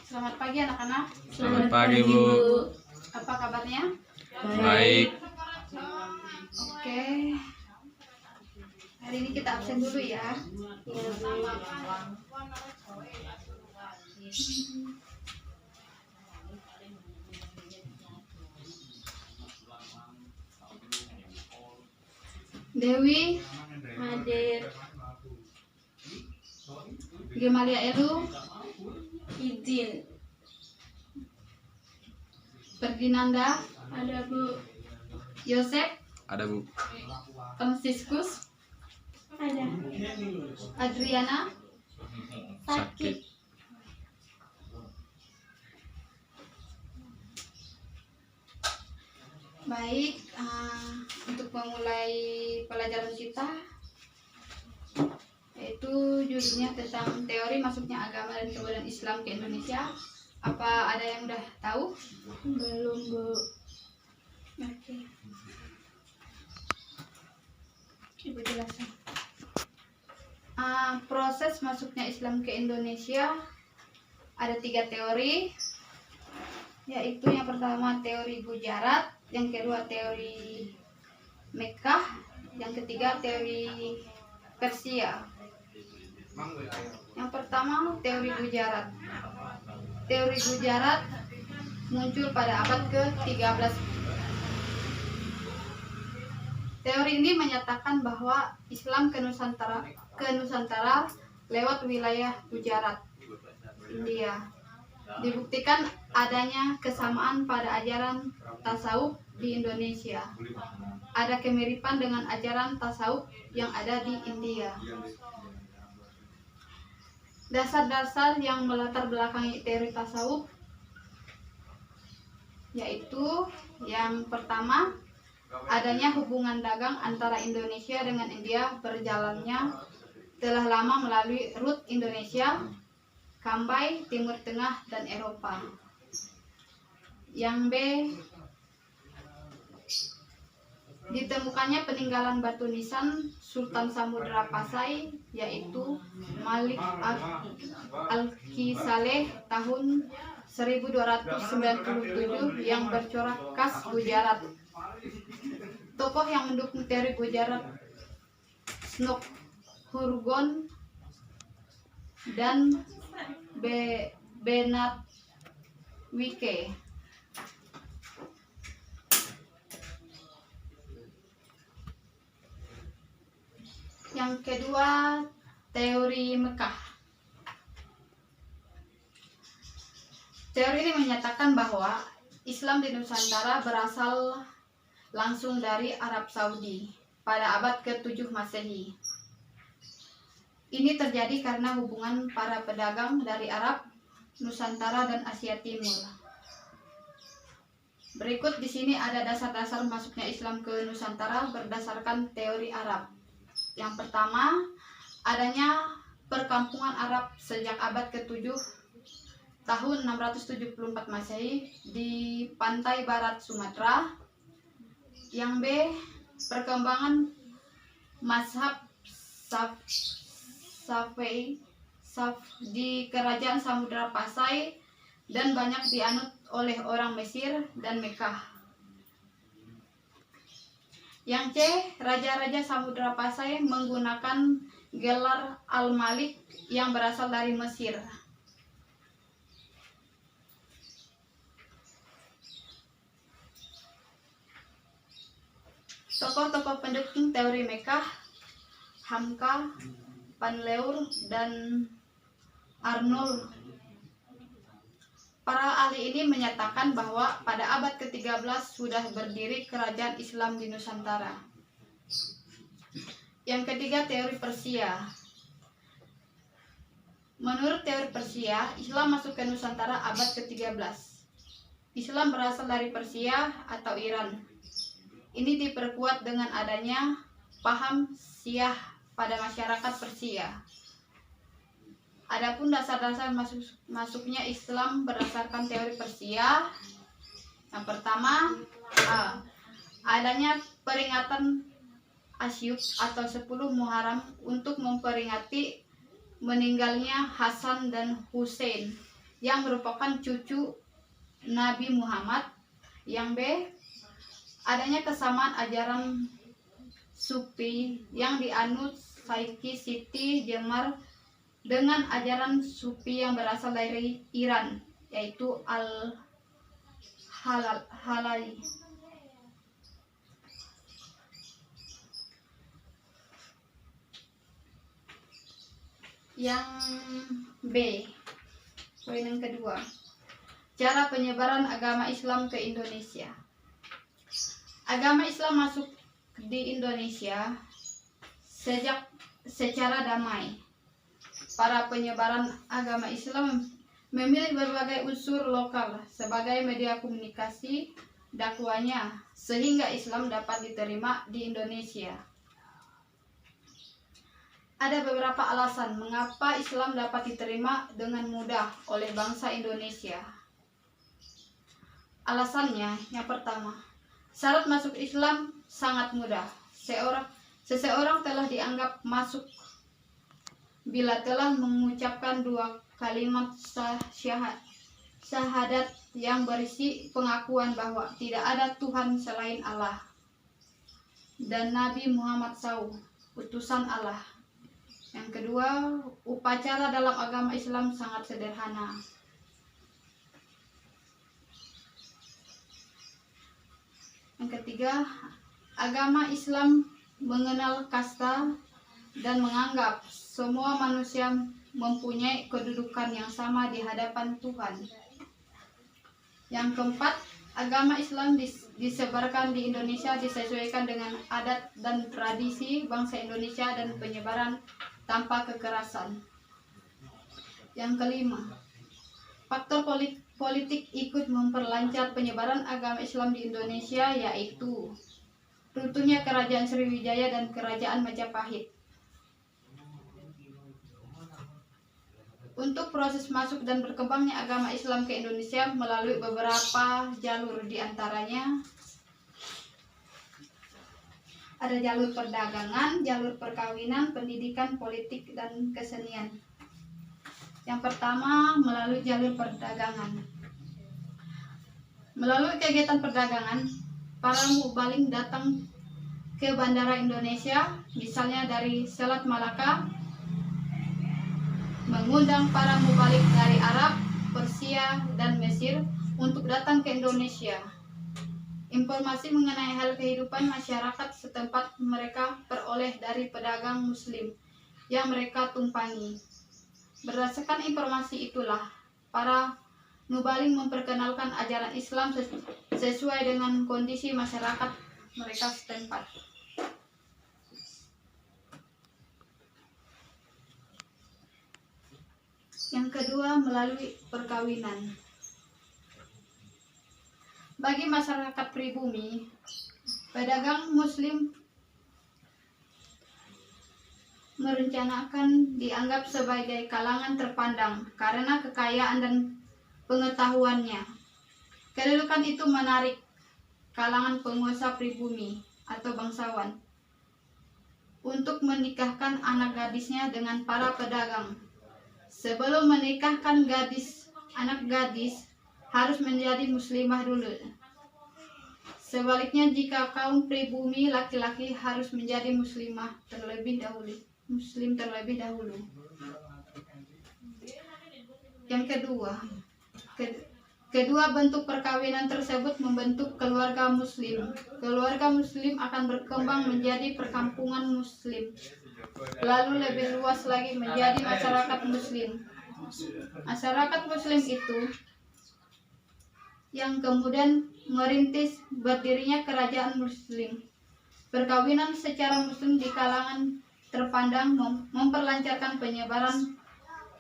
Selamat pagi anak-anak. Selamat pagi, Bu. Apa kabarnya? Baik. Oke. Hari ini kita absen dulu ya. Dewi Hadir. Gemalia Elu, Izin. Ferdinanda, Ada, Bu. Yosef, Ada, Bu. Franciscus, Ada. Adriana, Sakit. Baik, untuk memulai pelajaran kita, yaitu judulnya tentang teori masuknya agama dan kebudayaan Islam ke Indonesia. Apa ada yang udah tahu? Belum, Bu. Oke. Ibu jelaskan. Proses masuknya Islam ke Indonesia ada 3 teori, yaitu yang pertama teori Gujarat, yang kedua teori Mekkah, yang ketiga teori Persia. Yang pertama teori Gujarat. Teori Gujarat muncul pada abad ke-13. Teori ini menyatakan bahwa Islam ke Nusantara lewat wilayah Gujarat, India. Dibuktikan adanya kesamaan pada ajaran tasawuf di Indonesia. Ada kemiripan dengan ajaran tasawuf yang ada di India. Dasar-dasar yang melatar belakangi teori tasawuf yaitu yang pertama, adanya hubungan dagang antara Indonesia dengan India berjalannya telah lama melalui rute Indonesia, Kambai, Timur Tengah, dan Eropa. Yang B, ditemukannya peninggalan batu nisan Sultan Samudra Pasai, yaitu Malik Al-Kisaleh tahun 1297 yang bercorak khas Gujarat. Tokoh yang mendukung teori Gujarat, Snok Hurgon dan Benat Wike. Yang kedua, teori Mekkah. Teori ini menyatakan bahwa Islam di Nusantara berasal langsung dari Arab Saudi pada abad ke-7 Masehi. Ini terjadi karena hubungan para pedagang dari Arab, Nusantara, dan Asia Timur. Berikut di sini ada dasar-dasar masuknya Islam ke Nusantara berdasarkan teori Arab. Yang pertama, adanya perkampungan Arab sejak abad ke-7 tahun 674 Masehi di pantai barat Sumatera. Yang B, perkembangan mazhab Syafi'i di kerajaan Samudra Pasai dan banyak dianut oleh orang Mesir dan Mekkah. Yang C, raja-raja Samudra Pasai menggunakan gelar Al-Malik yang berasal dari Mesir. Tokoh-tokoh pendukung teori Mekkah, Hamka, Panleur, dan Arnold. Para ahli ini menyatakan bahwa pada abad ke-13 sudah berdiri kerajaan Islam di Nusantara. Yang ketiga, teori Persia. Menurut teori Persia, Islam masuk ke Nusantara abad ke-13. Islam berasal dari Persia atau Iran. Ini diperkuat dengan adanya paham Syiah pada masyarakat Persia. Adapun dasar-dasar masuknya Islam berdasarkan teori Persia. Yang pertama, adanya peringatan Asyuk atau 10 Muharram untuk memperingati meninggalnya Hasan dan Hussein yang merupakan cucu Nabi Muhammad. Yang B, adanya kesamaan ajaran Sufi yang dianut Saiki Siti Jemar dengan ajaran Sufi yang berasal dari Iran, yaitu Al-Halali. Yang B, poin yang kedua, cara penyebaran agama Islam ke Indonesia. Agama Islam masuk di Indonesia sejak secara damai. Para penyebaran agama Islam memilih berbagai unsur lokal sebagai media komunikasi dakwahnya sehingga Islam dapat diterima di Indonesia. Ada beberapa alasan mengapa Islam dapat diterima dengan mudah oleh bangsa Indonesia. Alasannya, yang pertama, syarat masuk Islam sangat mudah. Seseorang telah dianggap masuk bila telah mengucapkan 2 kalimat syahadat yang berisi pengakuan bahwa tidak ada Tuhan selain Allah dan Nabi Muhammad SAW, utusan Allah. Yang kedua, upacara dalam agama Islam sangat sederhana. Yang ketiga, agama Islam mengenal kasta dan menganggap semua manusia mempunyai kedudukan yang sama di hadapan Tuhan. Yang keempat, agama Islam disebarkan di Indonesia disesuaikan dengan adat dan tradisi bangsa Indonesia dan penyebaran tanpa kekerasan. Yang kelima, faktor politik ikut memperlancar penyebaran agama Islam di Indonesia, yaitu runtuhnya Kerajaan Sriwijaya dan Kerajaan Majapahit. Untuk proses masuk dan berkembangnya agama Islam ke Indonesia melalui beberapa jalur, diantaranya ada jalur perdagangan, jalur perkawinan, pendidikan, politik, dan kesenian. Yang pertama, melalui jalur perdagangan. Melalui kegiatan perdagangan, para mubaling datang ke bandara Indonesia, misalnya dari Selat Malaka, mengundang para mubalik dari Arab, Persia, dan Mesir untuk datang ke Indonesia. Informasi mengenai hal kehidupan masyarakat setempat mereka peroleh dari pedagang Muslim yang mereka tumpangi. Berdasarkan informasi itulah, para mubaling memperkenalkan ajaran Islam sesuai dengan kondisi masyarakat mereka setempat. Yang kedua, melalui perkawinan. Bagi masyarakat pribumi, pedagang Muslim merencanakan dianggap sebagai kalangan terpandang karena kekayaan dan pengetahuannya. Kedudukan itu menarik kalangan penguasa pribumi atau bangsawan untuk menikahkan anak gadisnya dengan para pedagang. Sebelum menikahkan anak gadis harus menjadi muslimah dulu. Sebaliknya, jika kaum pribumi laki-laki harus menjadi muslim terlebih dahulu. Yang kedua bentuk perkawinan tersebut membentuk keluarga muslim. Keluarga muslim akan berkembang menjadi perkampungan muslim, lalu lebih luas lagi menjadi masyarakat muslim. Masyarakat muslim itu yang kemudian merintis berdirinya kerajaan muslim. Perkawinan secara muslim di kalangan terpandang memperlancarkan penyebaran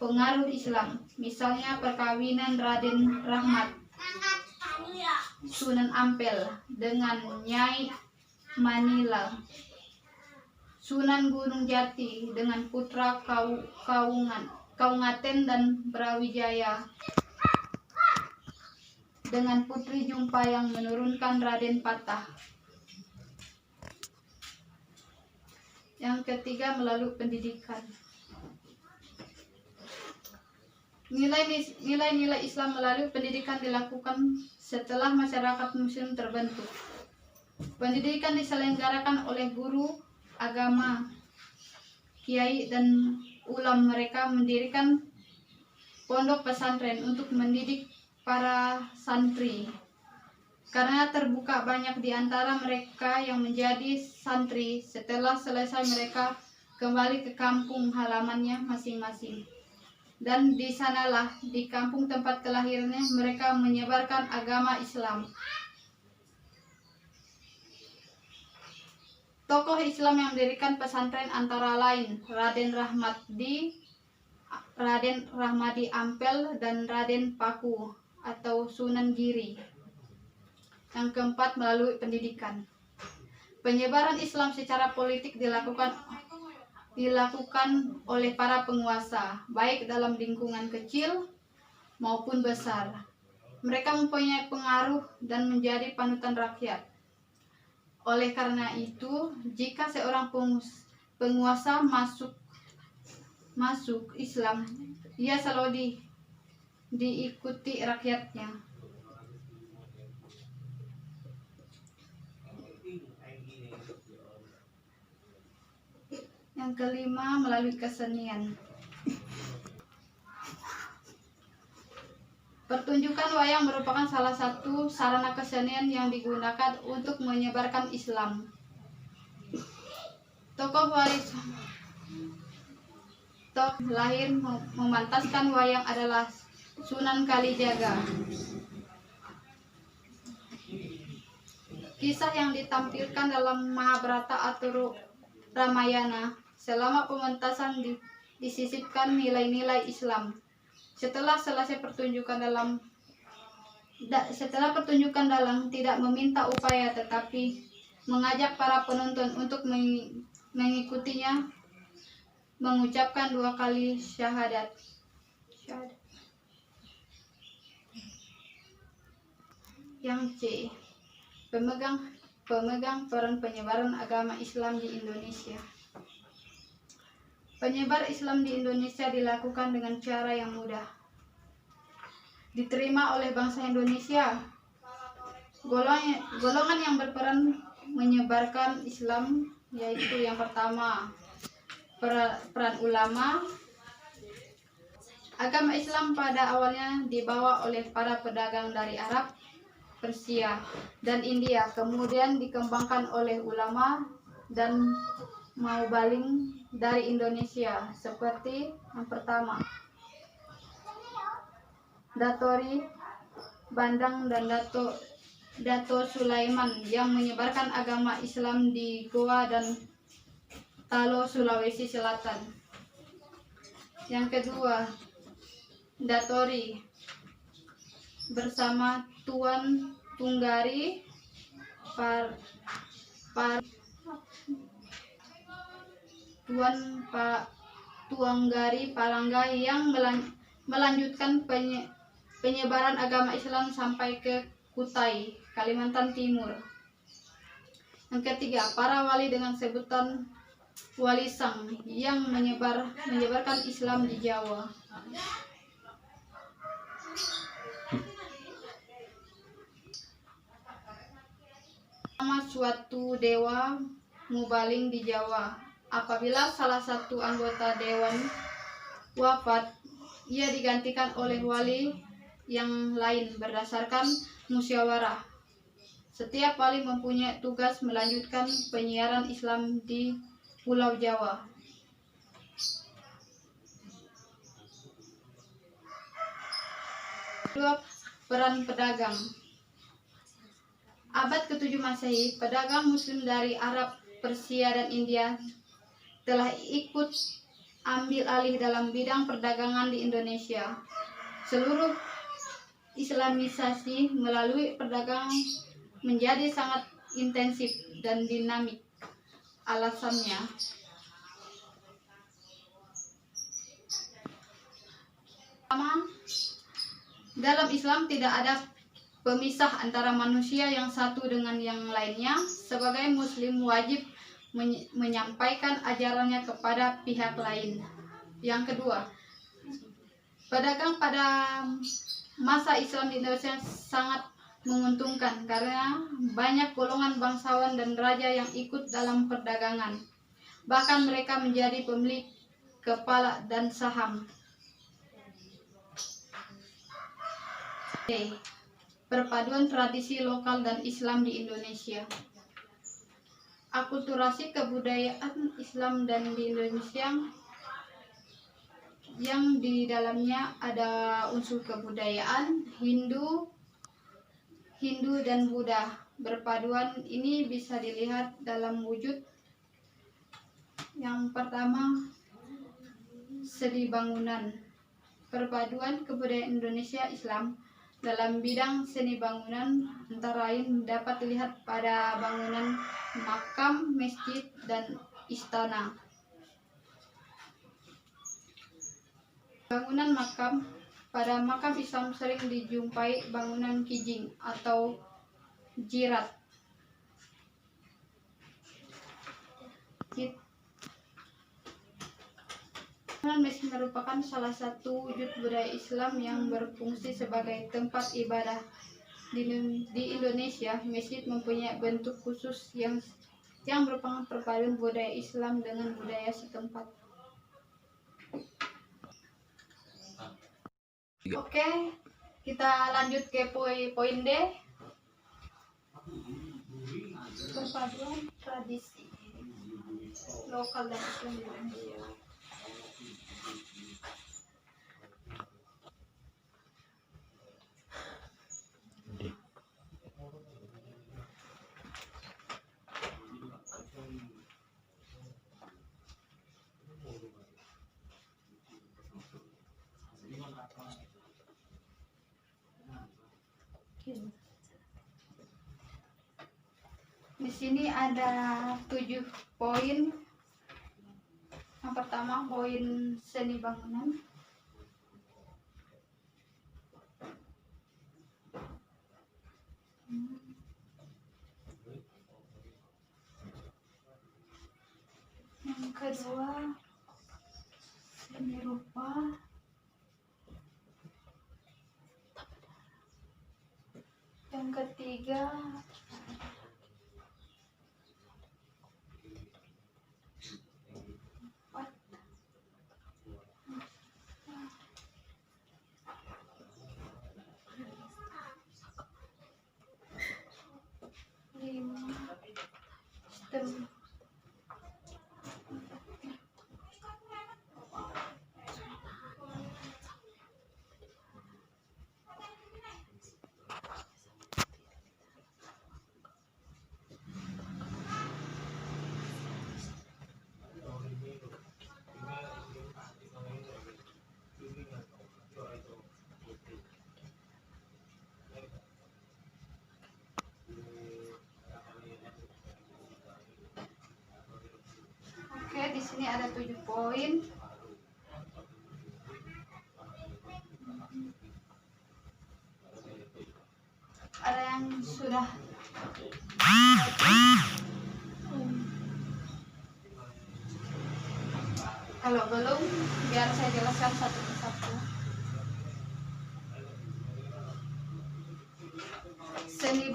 pengaruh Islam. Misalnya perkawinan Raden Rahmat Sunan Ampel dengan Nyai Manila, Sunan Gunung Jati dengan Putra Kaungaten dan Brawijaya dengan Putri Jumpa yang menurunkan Raden Patah. Yang ketiga, melalui pendidikan. Nilai-nilai Islam melalui pendidikan dilakukan setelah masyarakat muslim terbentuk. Pendidikan diselenggarakan oleh guru agama, kiai, dan ulama. Mereka mendirikan pondok pesantren untuk mendidik para santri. Karena terbuka banyak di antara mereka yang menjadi santri, setelah selesai mereka kembali ke kampung halamannya masing-masing. Dan di sanalah, di kampung tempat kelahirannya, mereka menyebarkan agama Islam. Tokoh Islam yang mendirikan pesantren antara lain Raden Rahmadi Ampel dan Raden Paku atau Sunan Giri. Yang keempat, melalui pendidikan. Penyebaran Islam secara politik dilakukan oleh para penguasa, baik dalam lingkungan kecil maupun besar. Mereka mempunyai pengaruh dan menjadi panutan rakyat. Oleh karena itu, jika seorang penguasa masuk Islam, ia selalu diikuti rakyatnya. Yang kelima, melalui kesenian. Pertunjukan wayang merupakan salah satu sarana kesenian yang digunakan untuk menyebarkan Islam. Tokoh lahir memantaskan wayang adalah Sunan Kalijaga. Kisah yang ditampilkan dalam Mahabharata atau Ramayana selama pementasan disisipkan nilai-nilai Islam. Setelah selesai pertunjukan dalang tidak meminta upaya, tetapi mengajak para penonton untuk mengikutinya mengucapkan 2 kali syahadat. Yang C, pemegang peran penyebaran agama Islam di Indonesia. Penyebar Islam di Indonesia dilakukan dengan cara yang mudah, diterima oleh bangsa Indonesia. Golongan yang berperan menyebarkan Islam yaitu yang pertama, peran ulama. Agama Islam pada awalnya dibawa oleh para pedagang dari Arab, Persia, dan India, kemudian dikembangkan oleh ulama dan Maubaling dari Indonesia, seperti yang pertama, Datori Bandang dan Dato Sulaiman yang menyebarkan agama Islam di Goa dan Talo, Sulawesi Selatan. Yang kedua, Datori bersama Tuan Tunggari Tuanggari Palangga yang melanjutkan penyebaran agama Islam sampai ke Kutai, Kalimantan Timur. Yang ketiga, para wali dengan sebutan Wali Sang yang menyebarkan Islam di Jawa. Nama suatu dewa Mubaling di Jawa. Apabila salah satu anggota dewan wafat, ia digantikan oleh wali yang lain berdasarkan musyawarah. Setiap wali mempunyai tugas melanjutkan penyiaran Islam di Pulau Jawa. Kedua, peran pedagang. Abad ke-7 Masehi, pedagang Muslim dari Arab, Persia, dan India telah ikut ambil alih dalam bidang perdagangan di Indonesia. Seluruh Islamisasi melalui perdagangan menjadi sangat intensif dan dinamik. Alasannya, pertama, dalam Islam tidak ada pemisah antara manusia yang satu dengan yang lainnya. Sebagai Muslim wajib menyampaikan ajarannya kepada pihak lain. Yang kedua, Pedagang pada masa Islam di Indonesia sangat menguntungkan karena banyak golongan bangsawan dan raja yang ikut dalam perdagangan. Bahkan mereka menjadi pemilik kepala dan saham. Perpaduan tradisi lokal dan Islam di Indonesia. Akulturasi kebudayaan Islam dan di Indonesia yang di dalamnya ada unsur kebudayaan Hindu dan Buddha. Berpaduan ini bisa dilihat dalam wujud yang pertama, seni bangunan. Perpaduan kebudayaan Indonesia Islam dalam bidang seni bangunan antara lain dapat dilihat pada bangunan makam, masjid, dan istana. Bangunan makam. Pada makam Islam sering dijumpai bangunan kijing atau jirat. Bangunan masjid merupakan salah satu wujud budaya Islam yang berfungsi sebagai tempat ibadah. Di Indonesia, masjid mempunyai bentuk khusus yang merupakan perpaduan budaya Islam dengan budaya setempat. Oke, kita lanjut ke poin D. Perpaduan tradisi lokal dan Islam di Indonesia. Di sini ada 7 poin. Yang pertama, poin seni bangunan. Yang kedua, seni rupa. Yang ketiga, sistem. Oke, di sini ada 7 poin. Ada yang sudah kalau belum, biar saya jelaskan satu persatu. Seni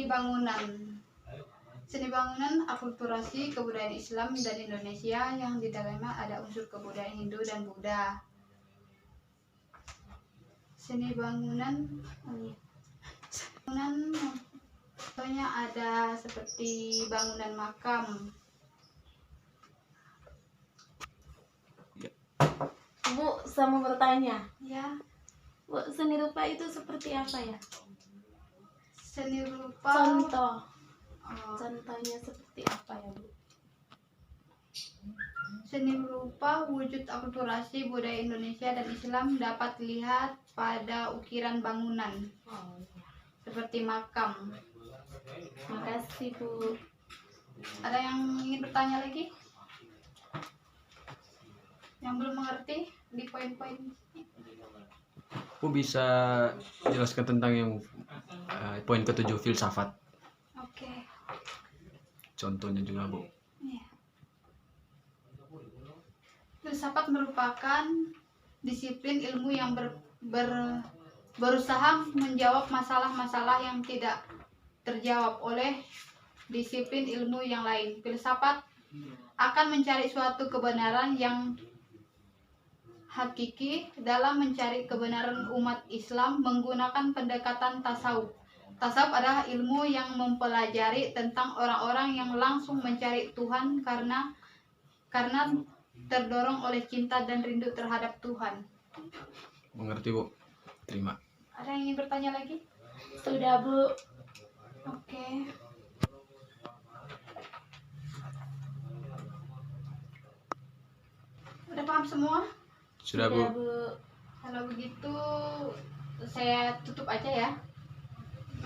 bangunan. Seni bangunan akulturasi kebudayaan Islam dan Indonesia yang di dalamnya ada unsur kebudayaan Hindu dan Buddha. Seni bangunan contohnya ada seperti bangunan makam. Bu, sama bertanya. Ya, Bu, seni rupa itu seperti apa ya? seni rupa. Contohnya seperti apa ya, Bu? Seni rupa wujud akulturasi budaya Indonesia dan Islam dapat dilihat pada ukiran bangunan seperti makam. Makasih, Bu. Ada yang ingin bertanya lagi? Yang belum mengerti di poin-poin? Bu bisa jelaskan tentang yang poin ke-7 filsafat. Oke. Contohnya juga, Bu. Iya. Filsafat merupakan disiplin ilmu yang berusaha menjawab masalah-masalah yang tidak terjawab oleh disiplin ilmu yang lain. Filsafat akan mencari suatu kebenaran yang hakiki. Dalam mencari kebenaran, umat Islam menggunakan pendekatan tasawuf. Tasawuf adalah ilmu yang mempelajari tentang orang-orang yang langsung mencari Tuhan karena terdorong oleh cinta dan rindu terhadap Tuhan. Mengerti, Bu? Terima. Ada yang ingin bertanya lagi? Sudah, Bu. Oke. Udah paham semua? Sudah, Bu. Kalau begitu saya tutup aja ya.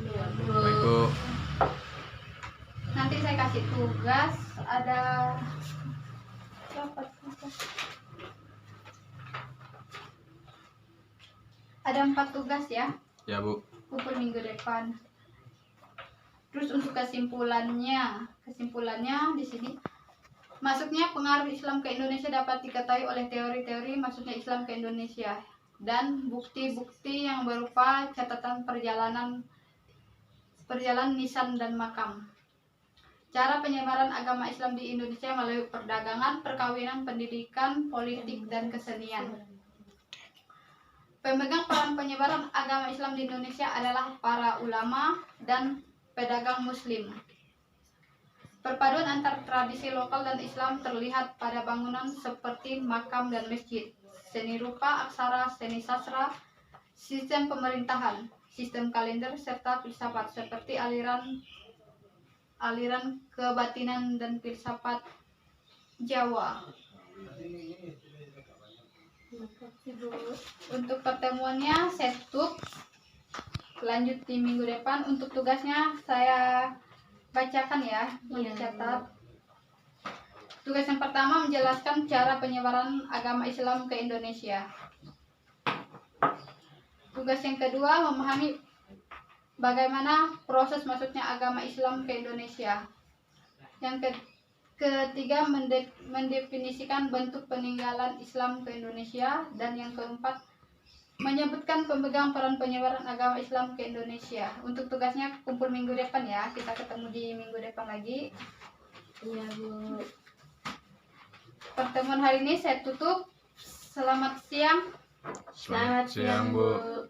Iya, Bu. Baik, Bu. Nanti saya kasih tugas, ada berapa tugas? Ada 4 tugas ya, Ya, Bu. kumpul minggu depan. Terus untuk kesimpulannya di sini, masuknya pengaruh Islam ke Indonesia dapat diketahui oleh teori-teori masuknya Islam ke Indonesia dan bukti-bukti yang berupa catatan perjalanan nisan dan makam. Cara penyebaran agama Islam di Indonesia melalui perdagangan, perkawinan, pendidikan, politik, dan kesenian. Pemegang peran penyebaran agama Islam di Indonesia adalah para ulama dan pedagang muslim. Perpaduan antar tradisi lokal dan Islam terlihat pada bangunan seperti makam dan masjid, seni rupa, aksara, seni sastra, sistem pemerintahan, sistem kalender, serta filsafat seperti aliran kebatinan dan filsafat Jawa. Untuk pertemuannya saya tutup. Lanjut di minggu depan. Untuk tugasnya saya bacakan ya, dicatat. Tugas yang pertama menjelaskan cara penyebaran agama Islam ke Indonesia. Tugas yang kedua memahami bagaimana proses masuknya agama Islam ke Indonesia. Yang ketiga mendefinisikan bentuk peninggalan Islam ke Indonesia. Dan yang keempat menyebutkan pemegang peran penyebaran agama Islam ke Indonesia. Untuk tugasnya kumpul minggu depan ya, kita ketemu di minggu depan lagi. Iya, Bu. Pertemuan hari ini saya tutup. Selamat siang. Selamat siang, Bu.